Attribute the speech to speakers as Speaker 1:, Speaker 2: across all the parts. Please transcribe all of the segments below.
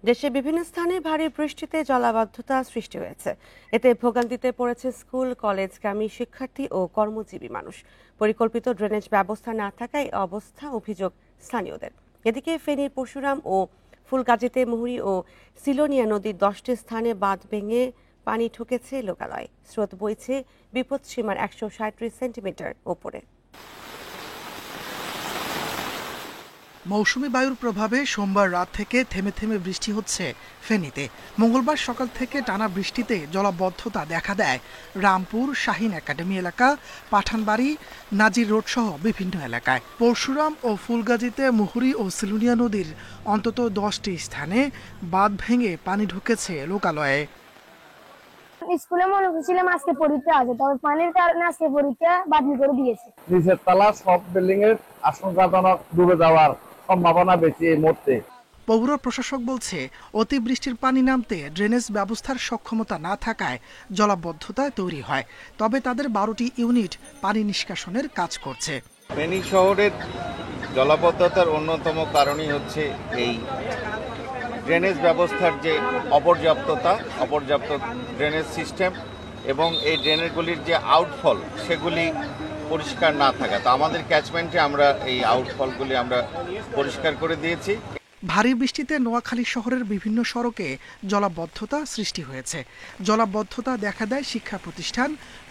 Speaker 1: দেশের বিভিন্ন স্থানে ভারী বৃষ্টিতে জলাবদ্ধতা সৃষ্টি হয়েছে। এতে ভোগান্তিতে পড়েছে স্কুল কলেজগামী শিক্ষার্থী ও কর্মজীবী মানুষ। পরিকল্পিত ড্রেনেজ ব্যবস্থা না থাকায় অবস্থা অভিযোগ স্থানীয়দের। এদিকে ফেনীর পরশুরাম ও ফুলগাজীতে মুহুরী ও সিলোনিয়া নদীর 10টি স্থানে বাঁধ ভেঙে পানি ঢুকেছে লোকালয়ে। স্রোত বইছে বিপদসীমার 137 সেন্টিমিটার ওপরে।
Speaker 2: মৌসুমী বায়ুর প্রভাবে সোমবার রাত থেকে থেমে থেমে বৃষ্টি হচ্ছে ফেনীতে। মঙ্গলবার সকাল থেকে টানা বৃষ্টিতে জলাবদ্ধতা দেখা দেয় রামপুর, শাহীন একাডেমি এলাকা, পাঠানবাড়ি, নাজির রোড সহ বিভিন্ন এলাকায়। পরশুরাম ও ফুলগাজীতে মুহুরী ও সিলুনিয়া নদীর অন্তত 10টি স্থানে বাঁধ ভেঙে পানি ঢুকেছে লোকালয়ে।
Speaker 3: স্কুলে মনে করছিলাম আজকে পরীক্ষা আছে, তবে পানির কারণে আজকে পরীক্ষা বাতিল করে দিয়েছে।
Speaker 4: নিচের তলা সব বিল্ডিং এর আশঙ্কাজনক ডুবে যাওয়ার সম্ভাবনা বেশি এই মুহূর্তে।
Speaker 2: পৌর প্রশাসক বলছে, অতিবৃষ্টির পানি নামতে ড্রেনেজ ব্যবস্থার সক্ষমতা না থাকায় জলাবদ্ধতা তৈরি হয়। তবে তাদের 12টি ইউনিট পানি নিষ্কাশনের কাজ করছে।
Speaker 5: ফেনী শহরের জলাবদ্ধতার অন্যতম কারণই হচ্ছে এই ড্রেনেজ ব্যবস্থার যে অপর্যাপ্ত ড্রেনেজ সিস্টেম এবং এই ড্রেনেজগুলির যে আউটফল সেগুলি পরিষ্কার না থাকা। তো আমাদের ক্যাচমেন্টে আমরা এই আউটফলগুলি আমরা পরিষ্কার করে দিয়েছি।
Speaker 2: ভারী বৃষ্টিতে নোয়াখালী শহরের বিভিন্ন সড়কে জলাবদ্ধতা সৃষ্টি হয়েছে। জলাবদ্ধতা দেখা দেয় শিক্ষা প্রতিষ্ঠান,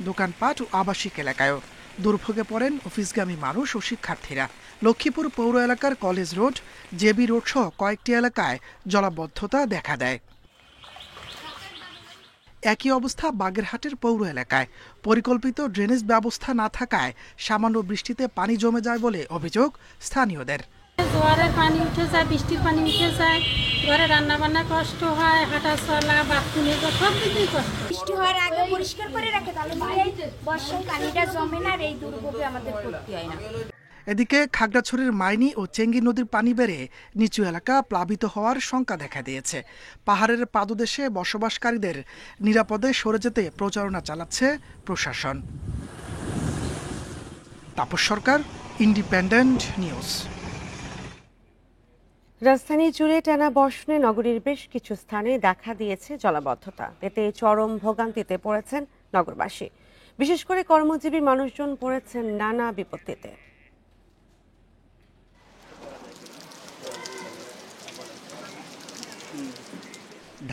Speaker 2: দোকানপাট ও আবাসিক এলাকায়ও। দুর্ভোগে পড়েন অফিসগামী মানুষ ও শিক্ষার্থীরা। লক্ষ্মীপুর পৌর এলাকার কলেজ রোড, জেবি রোড সহ কয়েকটি এলাকায় জলাবদ্ধতা দেখা দেয়। একই অবস্থা বাগেরহাটের পৌর এলাকায়। পরিকল্পিত ড্রেনেজ ব্যবস্থা না থাকায় সামান্য বৃষ্টিতে পানি জমে যায় বলে অভিযোগ স্থানীয়দের।
Speaker 6: জোয়ারের পানি উঠে যায়, বৃষ্টির পানি উঠে যায়, ঘরে রান্না বান্না কষ্ট হয়, হাঁটা চলা, বাথরুমে সব কিছুই কষ্ট।
Speaker 3: বৃষ্টি হওয়ার আগে পরিষ্কার করে রাখে, তাহলে বর্ষায় পানিটা জমে না আর এই দুর্ভোগে আমাদের পড়তে হয় না।
Speaker 2: এদিকে খাগড়াছড়ির মাইনী ও চেঙ্গি নদীর পানি বেড়ে নিচু এলাকা প্লাবিত হওয়ার শঙ্কা দেখা দিয়েছে। পাহাড়ের পাদদেশে বসবাসকারীদের নিরাপদে সরে যেতে প্রচারণা চালাচ্ছে প্রশাসন। তাপস সরকার, ইন্ডিপেন্ডেন্ট নিউজ।
Speaker 1: রাজধানী জুড়ে টানা বর্ষণে নগরীর বেশ কিছু স্থানে দেখা দিয়েছে জলাবদ্ধতা। এতে চরম ভোগান্তিতে পড়েছেন নগরবাসী। বিশেষ করে কর্মজীবী মানুষজন পড়েছেন নানা বিপত্তিতে।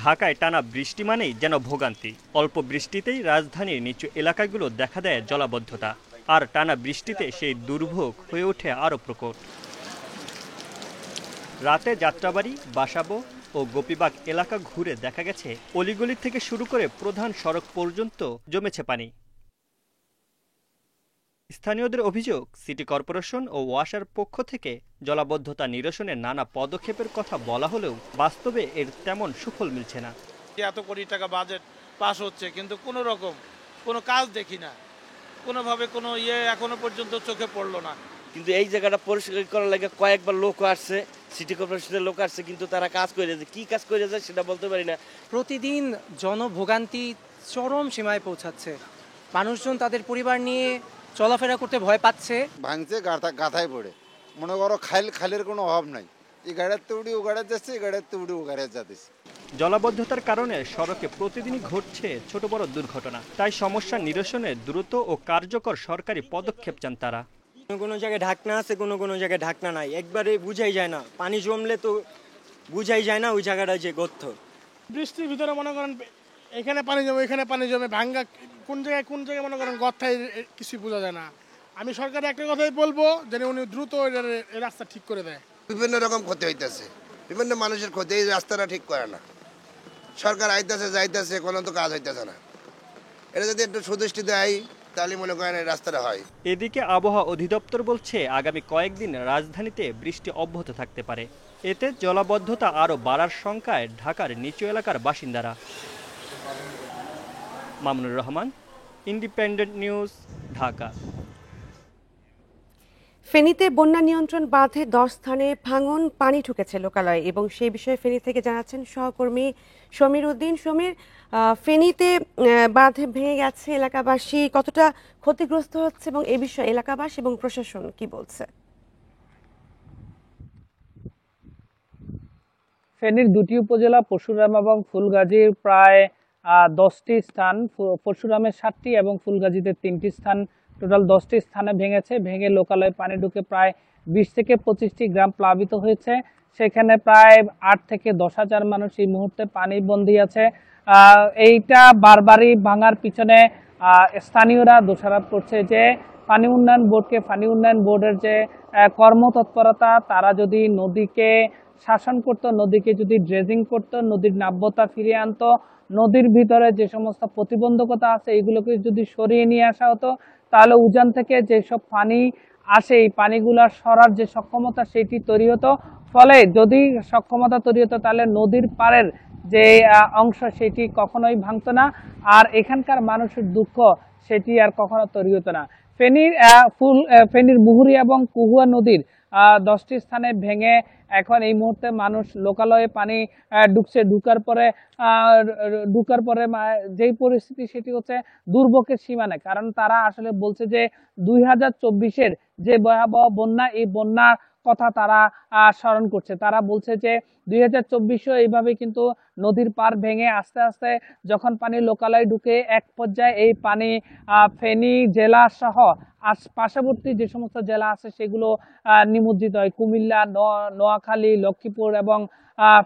Speaker 7: ঢাকায় টানা বৃষ্টি মানেই যেন ভোগান্তি। অল্প বৃষ্টিতেই রাজধানীর নিচু এলাকাগুলো দেখা দেয় জলাবদ্ধতা, আর টানা বৃষ্টিতে সেই দুর্ভোগ হয়ে ওঠে আরও প্রকট। রাতে যাত্রাবাড়ি, বাসাবো ও গোপীবাগ এলাকা ঘুরে দেখা গেছে অলিগলি থেকে শুরু করে প্রধান সড়ক পর্যন্ত জমেছে পানি। স্থানীয়দের অভিযোগ, সিটি কর্পোরেশন ও ওয়াসার পক্ষ থেকে জলাবদ্ধতা নিরসনে নানা পদক্ষেপের কথা বলা হলেও বাস্তবে এর তেমন সুফল মিলছে না।
Speaker 8: এত কোটি টাকা বাজেট পাস হচ্ছে, কিন্তু কোনো রকম কোনো কাজ দেখি না, কোনোভাবে কোনো এখনো পর্যন্ত চোখে পড়লো না।
Speaker 9: কিন্তু এই জায়গাটা পরিষ্কার করার লাগে কয়েকবার লোক আসছে, সিটি কর্পোরেশনের লোক আসছে, কিন্তু তারা কাজ করে যায়, কি কাজ করে যায় সেটা বলতে পারি না।
Speaker 10: প্রতিদিন জনভোগান্তি চরম সীমায় পৌঁছাচ্ছে। মানুষজন তাদের পরিবার নিয়ে চলাফেরা করতে ভয় পাচ্ছে।
Speaker 11: ভাঙছে গাথায় পড়ে, মনে করো খালের কোনো অভাব নাই। এই গাড়িতে উড়ি ও গাড়ি যাচ্ছে, এই গাড়িতে উড়ি ও গাড়ি যাচ্ছে।
Speaker 7: জলাবদ্ধতার কারণে সড়কে প্রতিদিনই ঘটছে ছোট বড় দুর্ঘটনা। তাই সমস্যা নিরসনে দ্রুত ও কার্যকর সরকারি পদক্ষেপ চান তারা।
Speaker 9: কোনো জায়গায় ঢাকনা আছে, কোনো জায়গায় ঢাকনা নাই, একবারে বুঝাই যায় না। পানি জমলে তো বুঝাই যায় না ওই জায়গাটা যে গর্ত।
Speaker 8: বৃষ্টির ভিতরে মনে করেন এখানে পানি জমে, এখানে পানি জমে, ভাঙ্গা কোন জায়গায় মনে করেন গর্থায় কিছুই বোঝা যায় না। আমি সরকারের একটা কথাই বলবো, যেন উনি দ্রুত এই রাস্তা ঠিক করে দেয়।
Speaker 11: বিভিন্ন রকম ক্ষতি হইতেছে, বিভিন্ন মানুষের ক্ষতি, এই রাস্তাটা ঠিক করে না। সরকার আইতেছে যাইতেছে, কোনো তো কাজ হইতেছে না। এটা যদি একটু সুদৃষ্টি দেয় তাহলে মনে করেন এই রাস্তাটা হয়।
Speaker 7: এদিকে আবহাওয়া অধিদপ্তর বলছে, আগামী কয়েকদিন রাজধানীতে বৃষ্টি অব্যাহত থাকতে পারে। এতে জলাবদ্ধতা আরও বাড়ার শঙ্কায় ঢাকার নিচু এলাকার বাসিন্দারা। Mamunur Rahman, independent news, Dhaka.
Speaker 1: ফেনীতে বন্যা নিয়ন্ত্রণ বাঁধে 10 স্থানে ভাঙন, পানি ঢুকেছে লোকালয়ে এবং সেই বিষয়ে ফেনী থেকে জানাচ্ছেন সহকর্মী সমীর উদ্দিন। সমীর, ফেনীতে বাঁধ ভেঙে গেছে, এলাকাবাসী কতটা ক্ষতিগ্রস্ত হচ্ছে এবং এই বিষয়ে এলাকাবাসী এবং প্রশাসন কি বলছে?
Speaker 12: ফেনীর দুটি উপজেলা পরশুরাম এবং ফুলগাজীর প্রায় 10টি স্থান, পরশুরামের 7টি এবং ফুলগাজীতে 3টি স্থান, টোটাল 10টি স্থানে ভেঙে লোকালয়ে পানি ঢুকে প্রায় 20 থেকে 25টি গ্রাম প্লাবিত হয়েছে। সেখানে প্রায় 8 থেকে 10,000 মানুষ এই মুহূর্তে পানি বন্দী আছে। এইটা বারবারই ভাঙার পিছনে স্থানীয়রা দোষারোপ করছে যে পানি উন্নয়ন বোর্ডের যে কর্মতৎপরতা, তারা যদি নদীকে শাসন করত, নদীকে যদি ড্রেজিং করত, নদীর নাব্যতা ফিরিয়ে আনতো, নদীর ভিতরে যে সমস্ত প্রতিবন্ধকতা আছে এগুলোকে যদি সরিয়ে নিয়ে আসা হতো, তাহলে উজান থেকে যেসব পানি আসে এই পানিগুলার সরার যে সক্ষমতা সেটি তৈরি হতো। ফলে যদি সক্ষমতা তৈরি হতো তাহলে নদীর পাড়ের যে অংশ সেটি কখনোই ভাঙতো না, আর এখানকার মানুষের দুঃখ সেটি আর কখনো তৈরি হতো না। ফেনীর মুহুরী এবং কুহুয়া নদীর 10টি স্থানে ভেঙে এখন এই মুহূর্তে মানুষ লোকালয়ে পানি ঢুকার পরে যেই পরিস্থিতি সেটি হচ্ছে দুর্ভোগের সীমানায়। কারণ তারা আসলে বলছে যে 2024-এর যে ভয়াবহ বন্যা, এই বন্যার কথা তারা স্মরণ করছে। তারা বলছে যে 2024-ও এইভাবে কিন্তু নদীর পাড় ভেঙে আস্তে আস্তে যখন পানি লোকালয়ে ঢুকে এক পর্যায়ে এই পানি ফেনী জেলা সহ পার্শ্ববর্তী যে সমস্ত জেলা আছে সেগুলো নিমজ্জিত হয়। কুমিল্লা, নোয়াখালী, লক্ষ্মীপুর এবং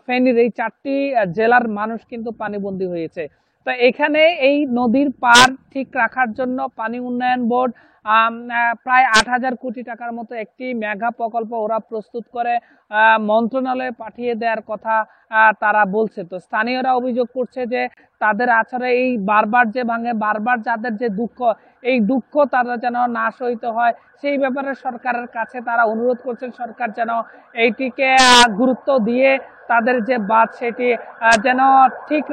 Speaker 12: ফেনীর এই 4টি জেলার মানুষ কিন্তু পানিবন্দী হয়েছে। তো এখানে এই নদীর পাড় ঠিক রাখার জন্য পানি উন্নয়ন বোর্ড প্রায় 8,000 কোটি টাকার মতো একটি মেগা প্রকল্প ওরা প্রস্তুত করে মন্ত্রণালয়ে পাঠিয়ে দেওয়ার কথা তারা বলছে। তো স্থানীয়রা অভিযোগ করছে যে তাদের আছাড়ে এই বারবার যে ভাঙে, বারবার যাদের যে দুঃখ, এই দুঃখ তারা যেন না সইতে হয়, সেই ব্যাপারে সরকারের কাছে তারা অনুরোধ করছেন সরকার যেন এইটিকে গুরুত্ব দিয়ে তাদের যে বাঁধ সেটি যেন ঠিক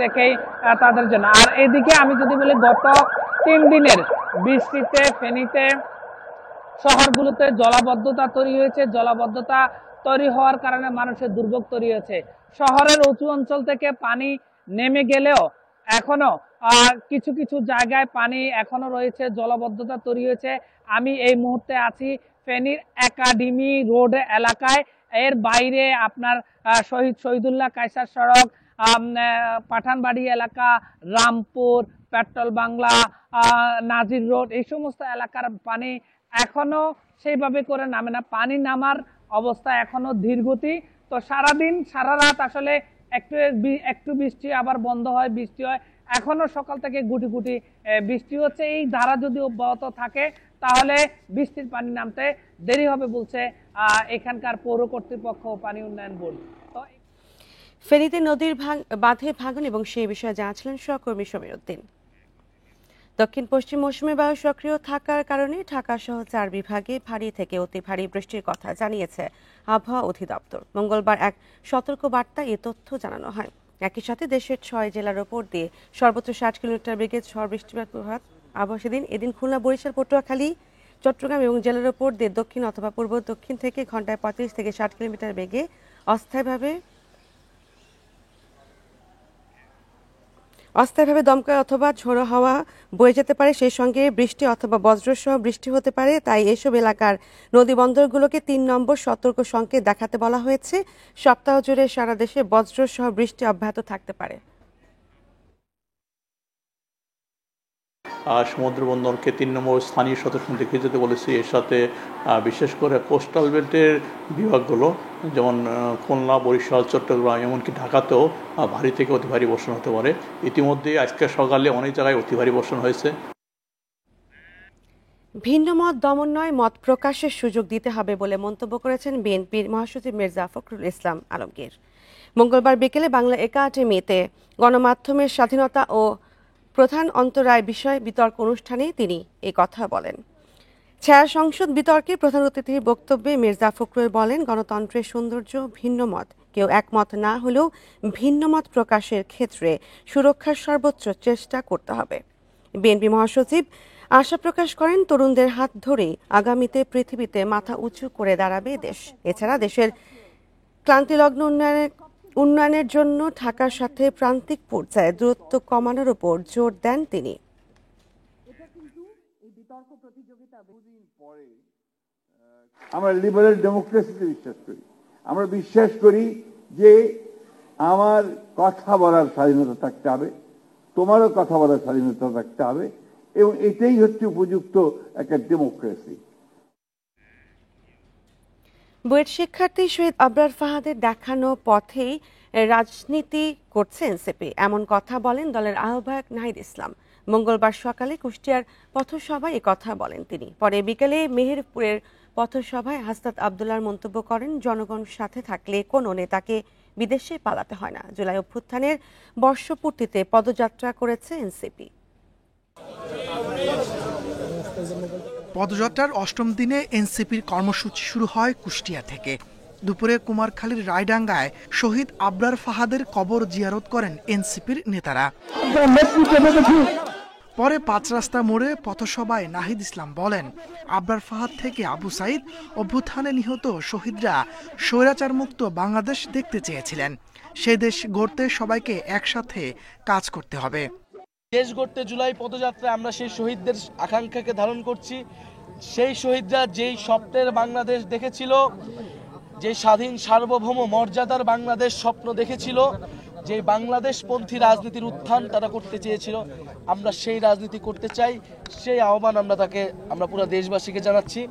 Speaker 12: রেখেই তাদের জন্য। আর এদিকে আমি যদি বলি, গত 3 দিনের বৃষ্টিতে ফেনীতে শহরগুলোতে জলাবদ্ধতা তৈরি হয়েছে। জলাবদ্ধতা তৈরি হওয়ার কারণে মানুষের দুর্ভোগ তৈরি হয়েছে। শহরের উঁচু অঞ্চল থেকে পানি নেমে গেলেও এখনো কিছু কিছু জায়গায় পানি এখনো রয়েছে, জলাবদ্ধতা তৈরি হয়েছে। আমি এই মুহূর্তে আছি ফেনীর একাডেমি রোড এলাকায়। এর বাইরে আপনার শহীদুল্লাহ কায়সার সড়ক, পাঠানবাড়ি এলাকা, রামপুর, পেট্রোল বাংলা, নাজির রোড, এই সমস্ত এলাকার পানি এখনো সেইভাবে করে নামে না। পানি নামার অবস্থা এখনো ধীরগতি। তো সারাদিন সারা রাত আসলে একটু বৃষ্টি, আবার বন্ধ হয়, বৃষ্টি হয়। এখনো সকাল থেকে গুটি গুটি বৃষ্টি হচ্ছে। এই ধারা যদি অব্যাহত থাকে তাহলে বৃষ্টির পানি নামতে দেরি হবে বলছে এখানকার পৌর কর্তৃপক্ষ ও পানি উন্নয়ন বোর্ড।
Speaker 1: ফেনীতে নদীর বাঁধে ভাঙন এবং সেই বিষয়ে জানাচ্ছিলেন সহকর্মী সমীর উদ্দিন। দক্ষিণ পশ্চিম মৌসুমী বায়ু সক্রিয় থাকার কারণে ঢাকা সহ 4 বিভাগে ভারী থেকে অতি ভারী বৃষ্টির কথা জানিয়েছে আবহাওয়া অধিদপ্তর। মঙ্গলবার এক সতর্ক বার্তায় এ তথ্য জানানো হয়। একই সাথে দেশের 6 জেলার ওপর দিয়ে সর্বোচ্চ 60 কিলোমিটার বেগে ঝড় বৃষ্টিপাত প্রভাব আবহাওয়া এদিন খুলনা, বরিশাল, পটুয়াখালী, চট্টগ্রাম এবং জেলার ওপর দিয়ে দক্ষিণ অথবা পূর্ব দক্ষিণ থেকে ঘন্টায় 35 থেকে 60 কিলোমিটার বেগে অস্থায়ীভাবে দমকা অথবা ঝোড়ো হাওয়া বয়ে যেতে পারে। সেই সঙ্গে বৃষ্টি অথবা বজ্রসহ বৃষ্টি হতে পারে। তাই এসব এলাকার নদী বন্দরগুলোকে 3 নম্বর সতর্ক সংকেত দেখাতে বলা হয়েছে। সপ্তাহ জুড়ে সারা দেশে বজ্রসহ বৃষ্টি অব্যাহত থাকতে পারে।
Speaker 13: সমুদ্র বন্দরকে 3 নম্বর স্থানীয় সতর্ক দেখে যেতে বলেছি। এর সাথে বিশেষ করে কোস্টাল বেল্টের বিভাগগুলো যেমন খুলনা, বরিশাল, চট্টগ্রাম এমনকি ঢাকাতেও ভারী থেকে অতি ভারী বর্ষণ হতে পারে। ইতিমধ্যে আজকে সকালে অনেক জায়গায় অতি ভারী বর্ষণ হয়েছে।
Speaker 1: ভিন্ন মত দমন নয়, মত প্রকাশের সুযোগ দিতে হবে বলে মন্তব্য করেছেন বিএনপির মহাসচিব মির্জা ফখরুল ইসলাম আলমগীর। মঙ্গলবার বিকেলে বাংলা একাডেমিতে গণমাধ্যমের স্বাধীনতা ও প্রধান অন্তরায় বিষয় বিতর্ক অনুষ্ঠানে তিনি এই কথা বলেন। ছায়া সংসদ বিতর্কে প্রধান অতিথির বক্তব্যে মির্জা ফখরুল বলেন, গণতন্ত্রের সৌন্দর্য ভিন্ন মত। কেউ একমত না হলেও ভিন্ন মত প্রকাশের ক্ষেত্রে সুরক্ষার সর্বোচ্চ চেষ্টা করতে হবে। বিএনপি মহাসচিব আশা প্রকাশ করেন, তরুণদের হাত ধরেই আগামীতে পৃথিবীতে মাথা উঁচু করে দাঁড়াবে দেশ। এছাড়া দেশের ক্লান্তিলগ্ন উন্নয়নের জন্য ঢাকার সাথে প্রান্তিক পর্যায়ে দূরত্ব কমানোর উপর জোর দেন তিনি।
Speaker 14: আমরা লিবারেল ডেমোক্রেসিতে বিশ্বাস করি। আমরা বিশ্বাস করি যে আমার কথা বলার স্বাধীনতা থাকতে হবে, তোমারও কথা বলার স্বাধীনতা থাকতে হবে, এবং এটাই হচ্ছে উপযুক্ত একটা ডেমোক্রেসি।
Speaker 1: বুয়েট শিক্ষার্থী শহীদ আবরার ফাহাদের দেখানো পথেই রাজনীতি করছে এনসিপি, এমন কথা বলেন দলের আহ্বায়ক নাহিদ ইসলাম। মঙ্গলবার সকালে কুষ্টিয়ার পথসভায় এ কথা বলেন তিনি। পরে বিকেলে মেহেরপুরের পথসভায় হাসনাত আবদুল্লাহর মন্তব্য করেন, জনগণ সাথে থাকলে কোনো নেতাকে বিদেশে পালাতে হয় না। জুলাই অভ্যুত্থানের বর্ষপূর্তিতে পদযাত্রা করেছে এনসিপি।
Speaker 2: পদযাত্রার অষ্টম দিনে এনসিপির কর্মসূচি শুরু হয় কুষ্টিয়া থেকে। দুপুরে কুমারখালীর রায়ডাঙ্গায় শহীদ আবরার ফাহাদের কবর জিয়ারত করেন এনসিপির নেতারা। পরে ৫ রাস্তা মোড়ে পথসভায় নাহিদ ইসলাম বলেন, আবরার ফাহাদ থেকে আবু সাইদ অভ্যুত্থানে নিহত শহীদরা স্বৈরাচার মুক্ত বাংলাদেশ দেখতে চেয়েছিলেন। সে দেশ গড়তে সবাইকে একসাথে কাজ করতে হবে।
Speaker 15: দেশ গড়তে জুলাই পদযাত্রায় আমরা সেই শহীদদের আকাঙ্ক্ষাকে ধারণ করছি। সেই শহীদরা যেই স্বপ্নের বাংলাদেশ দেখেছিল, যে স্বাধীন সার্বভৌম মর্যাদার বাংলাদেশ স্বপ্ন দেখেছিল, যে বাংলাদেশপন্থী রাজনীতির উত্থান তারা করতে চেয়েছিল, আমরা সেই রাজনীতি করতে চাই। সেই আহ্বান আমরা পুরো দেশবাসীকে জানাচ্ছি।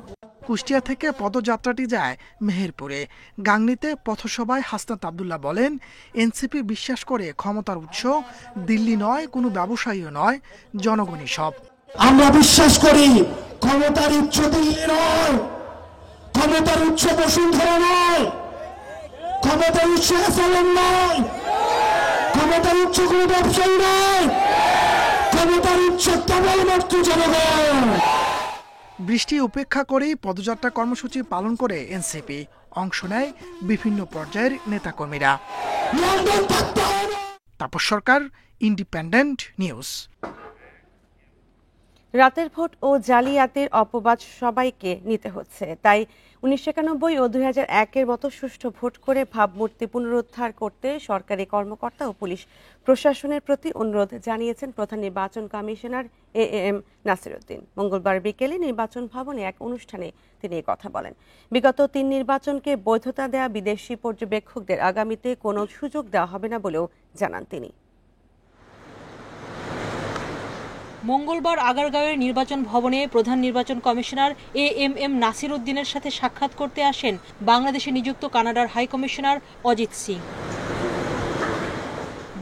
Speaker 2: কুষ্টিয়া থেকে পদযাত্রাটি যায় মেহেরপুরে। গাংনীতে পথসভায় হাসনাত আবদুল্লাহ বলেন, এনসিপি বিশ্বাস করে ক্ষমতার উৎস দিল্লি নয়, কোনো ব্যবসায়ীও নয়, জনগণই সব।
Speaker 16: আমরা বিশ্বাস করি ক্ষমতার উৎস দিল্লি নয়, ক্ষমতার উৎস বসুন্ধরা নয়, ক্ষমতার উৎস এসএলএম নয়, ক্ষমতার উৎস কোনো ব্যবসায়ী নয়, ক্ষমতার উৎস কেবলমাত্র জনগণ।
Speaker 2: বৃষ্টি উপেক্ষা করেই পদযাত্রা কর্মসূচি পালন করে এনসিপি। অংশ নেয় বিভিন্ন পর্যায়ের নেতাকর্মীরা। তাপস সরকার, ইন্ডিপেন্ডেন্ট নিউজ।
Speaker 1: রাতের ভোট ও জালিয়াতির অপবাদ সবাইকে নিতে হচ্ছে, তাই 1991 ও 2001-এর মতো সুষ্ঠু ভোট করে ভাবমূর্তি পুনরুদ্ধার করতে সরকারি কর্মকর্তা ও পুলিশ প্রশাসনের প্রতি অনুরোধ জানিয়েছেন প্রধান নির্বাচন কমিশনার এএম নাসির উদ্দিন। মঙ্গলবার বিকেলে নির্বাচন ভবনে এক অনুষ্ঠানে তিনি এই কথা বলেন। বিগত 3 নির্বাচনকে বৈধতা দেয়া বিদেশি পর্যবেক্ষকদের আগামীতে কোনো সুযোগ দেওয়া হবে না বলেও জানান তিনি।
Speaker 17: মঙ্গলবার আগারগাঁওয়ের নির্বাচন ভবনে প্রধান নির্বাচন কমিশনার এএম নাসির উদ্দিনের সাথে সাক্ষাৎ করতে আসেন বাংলাদেশে নিযুক্ত কানাডার হাই কমিশনার অজিত সিং।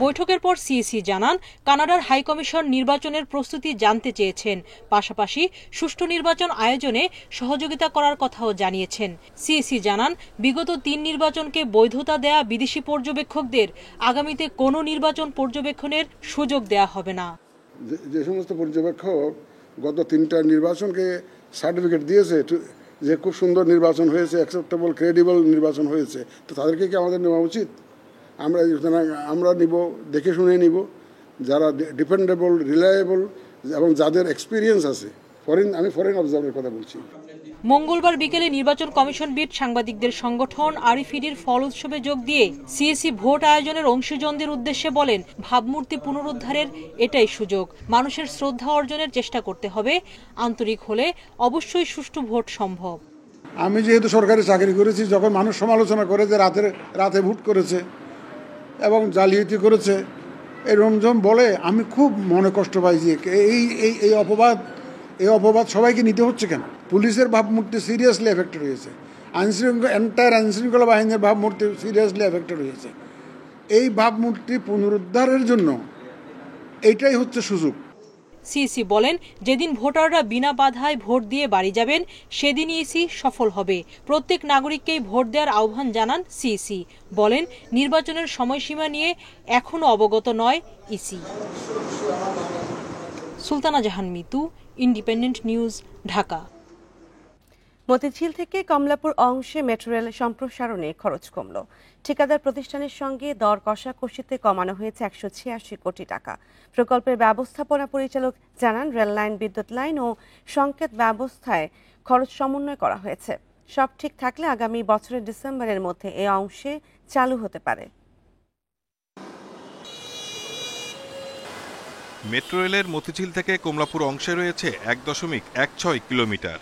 Speaker 17: বৈঠকের পর সিইসি জানান, কানাডার হাই কমিশন নির্বাচনের প্রস্তুতি জানতে চেয়েছেন, পাশাপাশি সুষ্ঠু নির্বাচন আয়োজনে সহযোগিতা করার কথাও জানিয়েছেন। সিইসি জানান, বিগত 3 নির্বাচনকে বৈধতা দেয়া বিদেশি পর্যবেক্ষকদের আগামীতে কোনো নির্বাচন পর্যবেক্ষণের সুযোগ দেয়া হবে না।
Speaker 18: যে সমস্ত পর্যবেক্ষক গত 3টা নির্বাচনকে সার্টিফিকেট দিয়েছে যে খুব সুন্দর নির্বাচন হয়েছে, অ্যাকসেপ্টেবল ক্রেডিবল নির্বাচন হয়েছে, তো তাদেরকে কি আমাদের নেওয়া উচিত? আমরা নিব, দেখে শুনে নিব, যারা ডিপেন্ডেবল, রিলায়েবল এবং যাদের এক্সপিরিয়েন্স আছে। আমি ফরেন অবজারভারের কথা বলছি।
Speaker 17: মঙ্গলবার বিকেলে নির্বাচন কমিশন বিট সাংবাদিকদের সংগঠন আরিফিডির ফল উৎসবে যোগ দিয়ে সিএসি ভোট আয়োজনের অংশীজনদের উদ্দেশ্যে বলেন, ভাবমূর্তি পুনরুদ্ধারের এটাই সুযোগ। মানুষের শ্রদ্ধা অর্জনের চেষ্টা করতে হবে, আন্তরিক হলে অবশ্যই সুষ্ঠু ভোট সম্ভব।
Speaker 18: আমি যেহেতু সরকারি চাকরি করেছি, যখন মানুষ সমালোচনা করে যে রাতে ভোট করেছে এবং জালিয়াতি করেছে এরকম বলে, আমি খুব মনে কষ্ট পাই যে এই অপবাদ সবাইকে নিতে হচ্ছে কেন? পুলিশের ভাবমূর্তি সিরিয়াসলি এফেক্টেড হয়েছে, আইনশৃঙ্খলা বাহিনীর ভাবমূর্তি সিরিয়াসলি এফেক্টেড হয়েছে। এই ভাবমূর্তি পুনরুদ্ধারের জন্য এইটাই হচ্ছে সুযোগ।
Speaker 17: সিইসি বলেন, যেদিন ভোটাররা বিনা বাধায় ভোট দিয়ে বাড়ি যাবেন সেদিনই ইসি সফল হবে। প্রত্যেক নাগরিককেই ভোট দেওয়ার আহ্বান জানান সিইসি। বলেন, নির্বাচনের সময়সীমা নিয়ে এখনো অবগত নয় ইসি। সুলতানা জাহান মিতু, ইন্ডিপেন্ডেন্ট নিউজ, ঢাকা।
Speaker 1: মতিঝিল থেকে কমলাপুর অংশে মেট্রো রেল সম্প্রসারণে খরচ কমল। ঠিকাদার প্রতিষ্ঠানের সঙ্গে দর কষাকষিতে কমানো হয়েছে 186 কোটি টাকা। প্রকল্পের ব্যবস্থাপনা পরিচালক জানান, রেল লাইন, বিদ্যুৎ লাইন ও সংকেত ব্যবস্থায় খরচ সমন্বয় করা হয়েছে। সব ঠিক থাকলে আগামী বছরের ডিসেম্বরের মধ্যে এই অংশে চালু হতে পারে।
Speaker 19: মেট্রো রেলের মতিঝিল থেকে কমলাপুর অংশে রয়েছে 1.16 কিলোমিটার।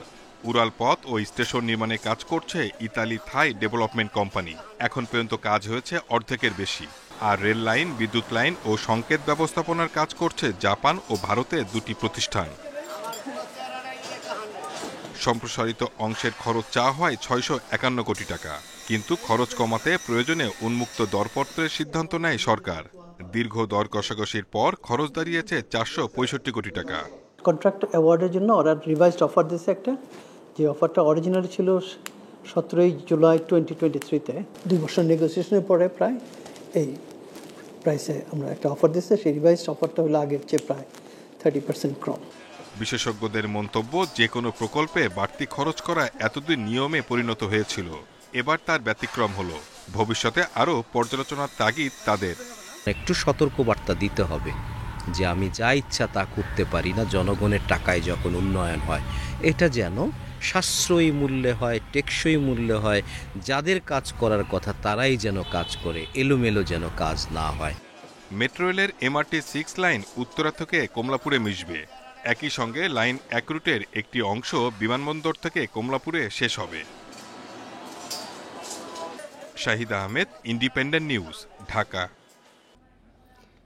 Speaker 19: উড়াল পথ ও স্টেশন নির্মাণে কাজ করছে ইতালি থাই ডেভেলপমেন্ট কোম্পানি। এখন পর্যন্ত কাজ হয়েছে অর্ধেকের বেশি। আর রেল লাইন, বিদ্যুৎ লাইন ও সংকেত ব্যবস্থাপনার কাজ করছে জাপান ও ভারতে 2টি প্রতিষ্ঠান। সম্প্রসারিত অংশের খরচ চাওয়া হয় 651 কোটি টাকা, কিন্তু খরচ কমাতে প্রয়োজনে উন্মুক্ত দরপত্রের সিদ্ধান্ত নেয় সরকার। দীর্ঘ দর কষাকষির পর খরচ দাঁড়িয়েছে 465 কোটি টাকা।
Speaker 20: কন্ট্রাক্ট অ্যাওয়ার্ডের জন্য ওরা রিভাইজড অফার দিয়েছে একটা, যে অফারটা অরিজিনাল ছিল 17 জুলাই 2023-তে। 2 বছর নেগোসিয়েশনের পরে প্রায় এই প্রাইসে আমরা একটা অফার দিয়েছে। সেই রিভাইজড অফারটা হলো আগের চেয়ে প্রায় 30% কম।
Speaker 19: বিশেষজ্ঞদের মন্তব্য, যে কোনো প্রকল্পে বাড়তি খরচ করা এতদিন নিয়মে পরিণত হয়েছিল, এবার তার ব্যতিক্রম হলো। ভবিষ্যতে আরও পর্যালোচনার তাগিদ তাদের।
Speaker 21: একটু সতর্কবার্তা দিতে হবে যে আমি যা ইচ্ছা তা করতে পারি না। জনগণের টাকায় যখন উন্নয়ন হয়, এটা যেন সাশ্রয়ী মূল্যে হয়, টেকসই মূল্যে হয়। যাদের কাজ করার কথা তারাই যেন কাজ করে, এলোমেলো যেন কাজ না হয়।
Speaker 19: মেট্রো রেলের MRT 6 লাইন উত্তরা থেকে কমলাপুরে মিশবে। একই সঙ্গে লাইন 1 রুটের একটি অংশ বিমানবন্দর থেকে কমলাপুরে শেষ হবে। Shahid Ahmed, independent news, Dhaka.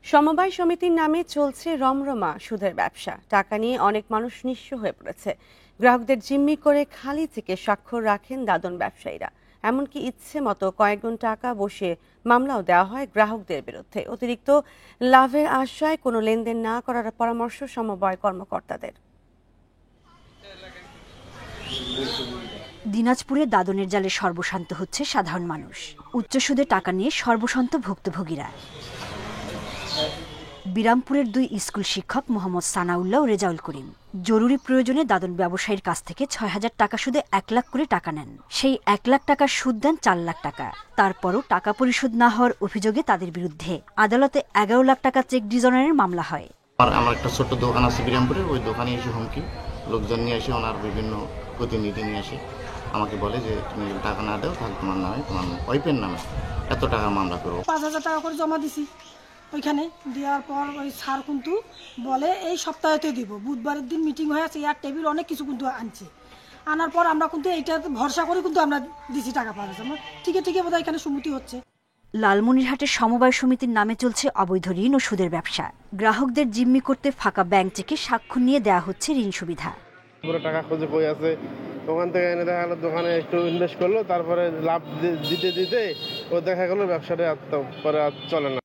Speaker 1: সমবায় সমিতির নামে চলছে রমরমা সুদের ব্যবসা। টাকা নিয়ে অনেক মানুষ নিঃস্ব হয়ে পড়েছে। গ্রাহকদের জিম্মি করে খালি চেকে স্বাক্ষর রাখেন দাদন ব্যবসায়ীরা। এমনকি ইচ্ছে মতো কয়েক গুণ টাকা বসিয়ে মামলাও দেওয়া হয় গ্রাহকদের বিরুদ্ধে। অতিরিক্ত লাভের আশায় কোনো লেনদেন না করার পরামর্শ সমবায় কর্মকর্তাদের।
Speaker 22: দিনাজপুরে দাদনের জালে সর্বশান্ত হচ্ছে সাধারণ মানুষ। উচ্চ সুদে টাকা নিয়ে সর্বশান্ত ভুক্তভোগীরা। বিরামপুরের 2 স্কুল শিক্ষক মোহাম্মদ সানাউল্লাহ ও রেজাউল করিম জরুরি প্রয়োজনে দাদন ব্যবসায়ীর কাছ থেকে 6,000 টাকা সুদে 1 লাখ করে টাকা নেন। সেই 1 লাখ টাকার সুদ দেন 4 লাখ টাকা। তারপরও টাকা পরিশোধ না হওয়ার অভিযোগে তাদের বিরুদ্ধে আদালতে 11 লাখ টাকা চেক ডিজনারের মামলা হয়।
Speaker 23: আমার একটা ছোট্ট দোকান আছে বিরামপুরে, ওই দোকানে এসে হুমকি, লোকজন নিয়ে এসে ওনার বিভিন্ন প্রতিনিধি নিয়ে এসে আমাকে বলে যে তুমি টাকা না দাও তাহলে তোমার নামে, তোমার ওয়াইফের নামে এত টাকা মামলা করবো।
Speaker 24: 5,000 টাকা করে জমা দিছি। ওইখানে দেওয়ার পর ওই স্যার কিন্তু বলে এই সপ্তাহেতে দিব। বুধবারের দিন মিটিং হয়ে আছে, এয়ার টেবিল অনেক কিছু কিন্তু আনছে। আনার পর আমরা কিন্তু এইটা ভরসা করে কিন্তু আমরা দিছি টাকা পাওয়া যাচ্ছে। আমরা ঠিকই বোধহয় এখানে সম্মতি হচ্ছে।
Speaker 22: লালমনিরহাটের সমবায় সমিতির নামে চলছে অবৈধ ঋণ ও সুদের ব্যবসা। গ্রাহকদের জিম্মি করতে ফাঁকা ব্যাংক চেকে স্বাক্ষর নিয়ে দেওয়া হচ্ছে ঋণ সুবিধা।
Speaker 25: পুরো টাকা খুঁজে কই আছে, ওখান থেকে এনে দেখা গেলো দোকানে একটু ইনভেস্ট করলো, তারপরে লাভ দিতে দিতে ও দেখা গেলো ব্যবসাটা পরে আর চলে না।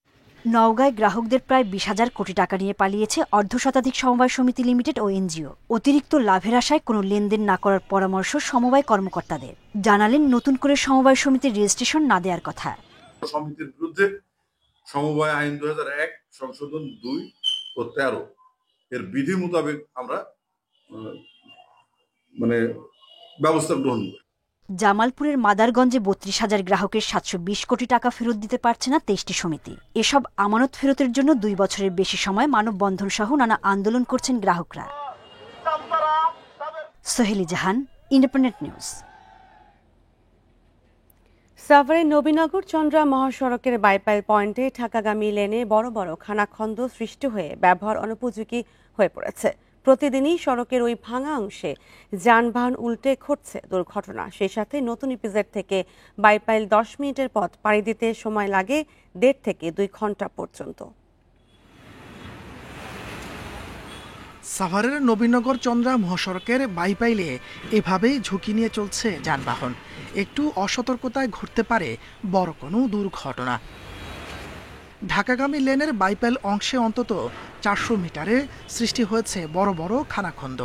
Speaker 22: নওগাঁয় গ্রাহকদের প্রায় 20,000 কোটি টাকা নিয়ে পালিয়েছে অর্ধশতাধিক সমবায় সমিতি লিমিটেড ও এনজিও। অতিরিক্ত লাভের আশায় কোনো লেনদেন না করার পরামর্শ সমবায় কর্মকর্তাদের। জানালেন নতুন করে সমবায় সমিতির রেজিস্ট্রেশন না দেওয়ার কথা।
Speaker 26: সমিতির বিরুদ্ধে সমবায় আইন 2001 সংশোধন 2 ও 13 এর বিধি মোতাবেক আমরা ব্যবস্থা গ্রহণ করি।
Speaker 22: জামালপুরের মাদারগঞ্জে 32,000 গ্রাহকের 720 কোটি টাকা ফেরত দিতে পারছে না 23টি সমিতি। এসব আমানত ফেরতের জন্য 2 বছরের বেশি সময় মানববন্ধন সহ নানা আন্দোলন করছেন গ্রাহকরা। সোহেলি জাহান, ইন্ডিপেন্ডেন্ট নিউজ।
Speaker 1: সাভারের নবীনগর চন্দ্রা মহাসড়কের বাইপাইল পয়েন্টে ঢাকাগামী লেনে বড় বড় খানাখন্দ সৃষ্টি হয়ে ব্যবহার অনুপযোগী হয়ে পড়েছে। প্রতিদিনই সড়কের ওই ভাঙা অংশে যানবাহন উল্টে ঘটছে দুর্ঘটনা। সেই সাথে নতুন ইপিজেড থেকে বাইপাইল 10 মিনিটের পথ পাড়ি দিতে সময় লাগে 1.5 থেকে 2 ঘন্টা পর্যন্ত।
Speaker 2: সাভারের নবীনগর চন্দ্রা মহাসড়কের বাইপাইলে এভাবেই ঝুঁকি নিয়ে চলছে যানবাহন। একটু অসতর্কতায় ঘটতে পারে বড় কোনো দুর্ঘটনা। ঢাকাগামী লেনের বাইপাইল অংশে অন্তত 400 মিটারে সৃষ্টি হয়েছে বড় বড় খানাখন্দ।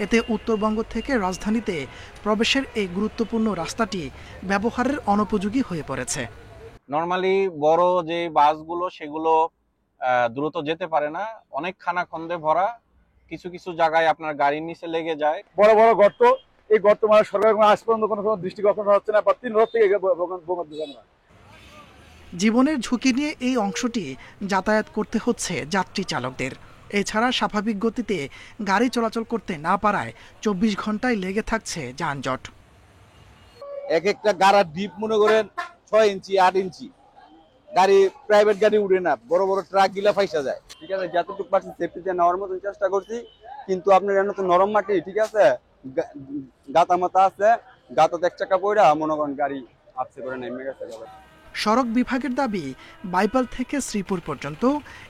Speaker 2: এতে উত্তরবঙ্গ থেকে রাজধানীতে প্রবেশের এই গুরুত্বপূর্ণ রাস্তাটি ব্যবহারের অনুপযোগী হয়ে পড়েছে।
Speaker 27: নরমালি বড় যে বাসগুলো সেগুলো দ্রুত যেতে পারে না, অনেক খানাখন্দে ভরা। কিছু কিছু জায়গায় আপনার গাড়ির নিচে লেগে যায়।
Speaker 4: বড় বড় গর্ত, এই গর্ত মানে সরকার আজ পর্যন্ত কোনো দৃষ্টি কখনো হচ্ছে না, বা 3 রাত থেকে
Speaker 2: জীবনের ঝুঁকি নিয়ে এই অংশটি যাতায়াত করতে হচ্ছে যাত্রী চালকদের। এছাড়া স্বাভাবিক গতিতে গাড়ি চলাচল করতে না পারায় 24 ঘন্টায় লেগে থাকছে যানজট।
Speaker 4: এক একটা গাড়ার ডিপ মনে করেন 6 ইঞ্চি 8 ইঞ্চি গাড়ি, প্রাইভেট গাড়ি উঠে না, বড় বড় ট্রাক গিলা ফাইসা যায়।
Speaker 28: ঠিক আছে, যতটুকু পারছি সেফটিতে নেওয়ার মতন চেষ্টা করছি, কিন্তু আপনার এখানে তো নরম মাটি, ঠিক আছে, গাতা মাথা আছে, গাতাতে 1 চাকা পড়া মনে করেন গাড়ি আপসে করে নেমে গেছে।
Speaker 2: সড়ক বিভাগের দাবি, বাইপাল থেকে শ্রীপুর পর্যন্ত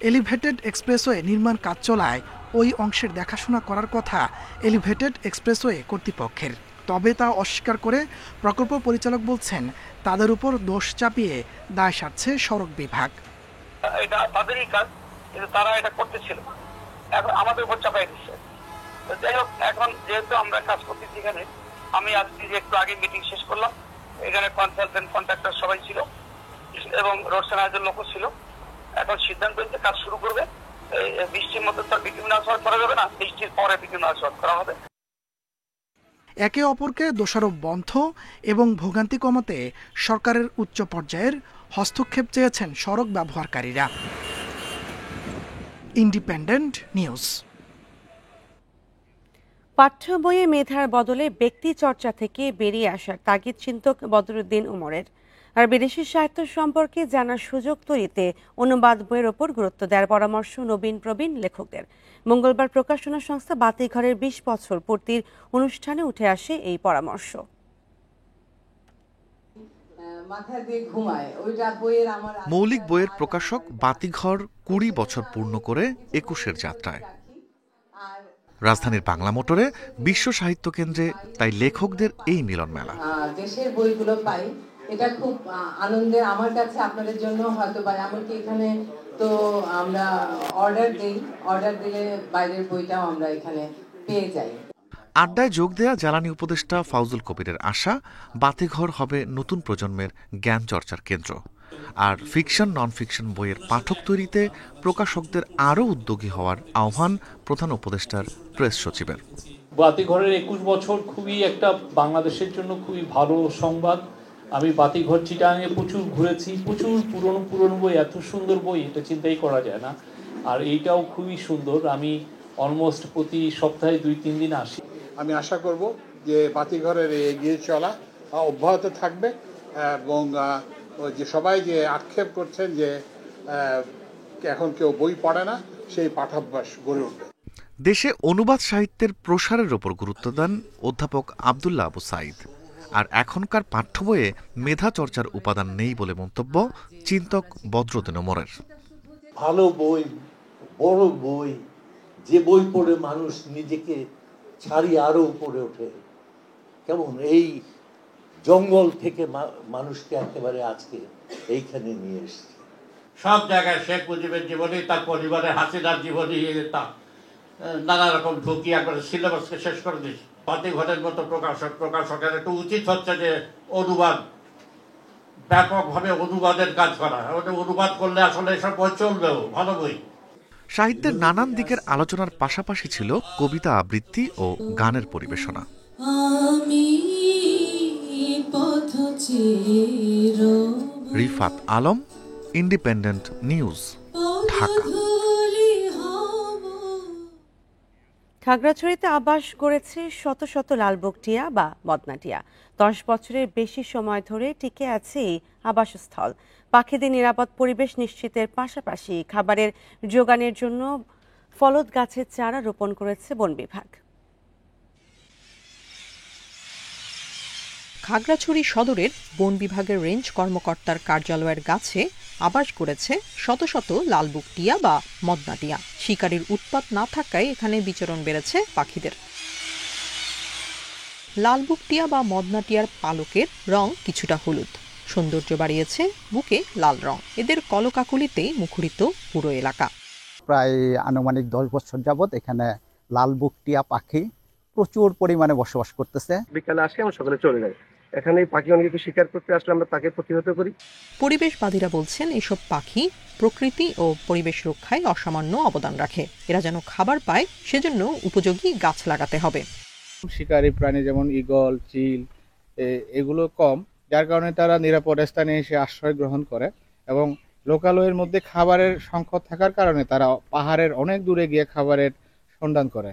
Speaker 2: এলিভেটেড এক্সপ্রেসওয়ে নির্মাণ কাজ চলায় ওই অংশের দেখাশোনা করার কথা এলিভেটেড এক্সপ্রেসওয়ে কর্তৃপক্ষের। তবে তা অস্বীকার করে প্রকল্প পরিচালক বলছেন, তাদের উপর দোষ চাপিয়ে দায় সারছে সড়ক বিভাগ।
Speaker 3: এটা তাদেরই কাজ, কিন্তু তারা এটা করতেছিল, এখন আমাদের উপর চাপাই দিচ্ছে। যাই হোক, এখন যেহেতু আমরা কাজ করতেছি এখানে, আমি আজকে একটু আগে মিটিং শেষ করলাম, এখানে কনসালটেন্ট কন্ট্রাক্টর সবাই ছিল এবং রোড সাইনাইজের লোকও ছিল। এখন সিদ্ধান্ত হচ্ছে কাজ শুরু করবে। বৃষ্টির মধ্যে তার বিটুমিন আসওয়ার্ক করা যাবে না, বৃষ্টির পরে বিটুমিন আসওয়ার্ক করা হবে।
Speaker 2: একে অপরকে দোষারোপ বন্ধ এবং ভোগান্তি কমাতে সরকারের উচ্চ পর্যায়ের হস্তক্ষেপ চেয়েছেন সড়ক ব্যবহারকারীরা। Independent news.
Speaker 1: পাঠ্য বইয়ে মেধার বদলে ব্যক্তি চর্চা থেকে বেরিয়ে আসার তাগিদ চিন্তক বদরুদ্দিন উমরের। আর বিদেশি সাহিত্য সম্পর্কে জানার সুযোগ তৈরিতে অনুবাদ বইয়ের ওপর গুরুত্ব দেওয়ার পরামর্শ নবীন প্রবীণ লেখকদের। মঙ্গলবার প্রকাশনা সংস্থা বাতিঘরের 20 বছর পূর্তির অনুষ্ঠানে উঠে আসে এই পরামর্শ।
Speaker 5: মৌলিক বইয়ের প্রকাশক বাতিঘর 20 বছর পূর্ণ করে 21-এর যাত্রায়। রাজধানীর বাংলা মোটরে বিশ্ব সাহিত্য কেন্দ্রে তাই লেখকদের এই মিলন মেলা।
Speaker 6: দেশের বইগুলো পাই, এটা খুব আনন্দের আমার কাছে, আপনাদের জন্য হয়তো বা এমনকি এখানে তো আমরা অর্ডার দিলে বাইরের বইটাও আমরা এখানে পেয়ে যাই।
Speaker 5: আড্ডায় যোগ দেয়া জ্বালানি উপদেষ্টা ফাউজুল কবিরের আশা, বাতিঘর হবে নতুন প্রজন্মের জ্ঞান চর্চার কেন্দ্র। আর ফিকশন নন ফিকশন বইয়ের পাঠক তৈরিতে প্রকাশকদের আরও উদ্যোগী হওয়ার আহ্বান প্রধান উপদেষ্টার প্রেস সচিবের।
Speaker 7: বাতিঘরের 21 বছর খুবই একটা বাংলাদেশের জন্য খুবই ভালো সংবাদ। আমি বাতিঘর চিটাঙে প্রচুর ঘুরেছি, প্রচুর পুরনো বই, এত সুন্দর বই এটা চিন্তাই করা যায় না। আর এইটাও খুবই সুন্দর। আমি অলমোস্ট প্রতি সপ্তাহে 2-3 দিন আসি।
Speaker 8: আমি আশা করব যে বাতিঘরের এগিয়ে চলা অব্যাহত থাকবে এবং যে সবাই যে আক্ষেপ করছেন যে এখন কেউ বই পড়ে না, সেই পাঠাভ্যাস গড়ে উঠবে।
Speaker 5: দেশে অনুবাদ সাহিত্যের প্রসারের ওপর গুরুত্ব দেন অধ্যাপক আব্দুল্লাহ আবু সাইদ। আর এখনকার পাঠ্য বইয়ে মেধা চর্চার উপাদান নেই বলে মন্তব্য চিন্তক বদরুদ্দিন উমরের।
Speaker 9: ভালো বই, বড় বই, যে বই পড়ে মানুষ নিজেকে ছাড়িয়ে আরো উপরে ওঠে, কেমন এই জঙ্গল থেকে মানুষকে একেবারে আজকে এইখানে নিয়ে এসেছে।
Speaker 10: সব জায়গায় শেখ মুজিবের জীবনী, তার পরিবারের হাসিনার জীবনী, নানা রকম ঢুকি একবারে সিলেবাসকে শেষ করে দিচ্ছে। বাতিঘরের মতো প্রকাশকের একটু উচিত হচ্ছে যে অনুবাদ, ব্যাপকভাবে অনুবাদের কাজ করা। অনুবাদ করলে আসলে এসব বই চলবেও, ভালো বই।
Speaker 5: সাহিত্যের নানান দিকের আলোচনার পাশাপাশি ছিল কবিতা আবৃত্তি ও গানের পরিবেশনা। Rifat Alam, independent news, Dhaka.
Speaker 1: খাগড়াছড়িতে আবাস গড়েছে শত শত লালবুক টিয়া বা মদনা টিয়া। 10 বছরের বেশি সময় ধরে টিকে আছে এই আবাসস্থল। পাখিদের নিরাপদ পরিবেশ নিশ্চিতের পাশাপাশি খাবারের যোগানের জন্য ফলদ গাছের চারা রোপণ করেছে বন বিভাগ।
Speaker 11: খাগড়াছড়ি সদরের বন বিভাগের রেঞ্জ কর্মকর্তার কার্যালয়ের গাছে আবাস গড়েছে শত শত লালবুক টিয়া বা মদনা টিয়া। শিকারীর উৎপাত না থাকায় এখানে বিচরণ বেড়েছে পাখিদের। লালবুক টিয়া বা মদনা টিয়ার পালকের রং কিছুটা হলুদ, সৌন্দর্য বাড়িয়েছে বুকে লাল রং। এদের কলকাকুলিতেই মুখরিত পুরো এলাকা।
Speaker 29: প্রায় আনুমানিক 10 বছর যাবৎ এখানে লালবুক টিয়া পাখি প্রচুর পরিমাণে বসবাস করতেছে। বিকালে আসে, আমরা সকালে চলে যাই। এখানে পাখি অনেকে শিকার করতে আসলে আমরা তাকে প্রতিহত করি।
Speaker 11: পরিবেশবাদীরা বলছেন এসব পাখি প্রকৃতি ও পরিবেশ রক্ষায় অসামান্য অবদান রাখে। এরা যেন খাবার পায়, সেজন্য উপযোগী গাছ লাগাতে হবে।
Speaker 30: শিকারী প্রাণী যেমন ঈগল, চিল এগুলো কম, যার কারণে তারা নিরাপদ স্থানে এসে আশ্রয় গ্রহণ করে এবং লোকালয়ের মধ্যে খাবারের সংকট থাকার কারণে তারা পাহাড়ের অনেক দূরে গিয়ে খাবারের সন্ধান করে।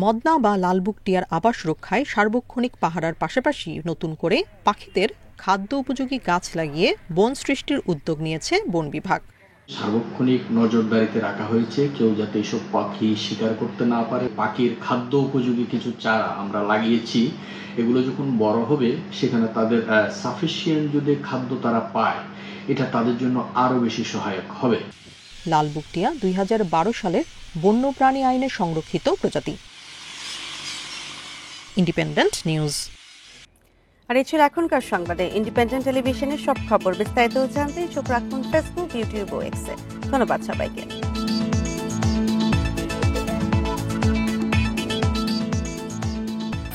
Speaker 11: মদনা বা লালবুক টিয়ার আবাস রক্ষায় সার্বক্ষণিক পাহারার পাশাপাশি নতুন করে পাখিদের খাদ্য উপযোগী গাছ লাগিয়ে বন সৃষ্টির উদ্যোগ নিয়েছে বন বিভাগ।
Speaker 31: সার্বক্ষণিক নজরদারিতে রাখা হয়েছে, কেউ যাতে এসব পাখি শিকার করতে না পারে। পাখির খাদ্য উপযোগী কিছু চারা আমরা লাগিয়েছি। এগুলো যখন বড় হবে সেখানে তাদের সাফিসিয়েন্ট যদি খাদ্য তারা পায়, এটা তাদের জন্য আরও বেশি সহায়ক হবে।
Speaker 11: লালবুক টিয়া 2012 সালের বন্যপ্রাণী আইনে সংরক্ষিত প্রজাতি। Independent news.
Speaker 1: আর এই ছিল এখনকার সংবাদে। ইন্ডিপেন্ডেন্ট টেলিভিশনের সব খবর বিস্তারিত জানতে চোখ রাখুন ফেসবুক, ইউটিউব ও এক্সে। ধন্যবাদ সবাইকে।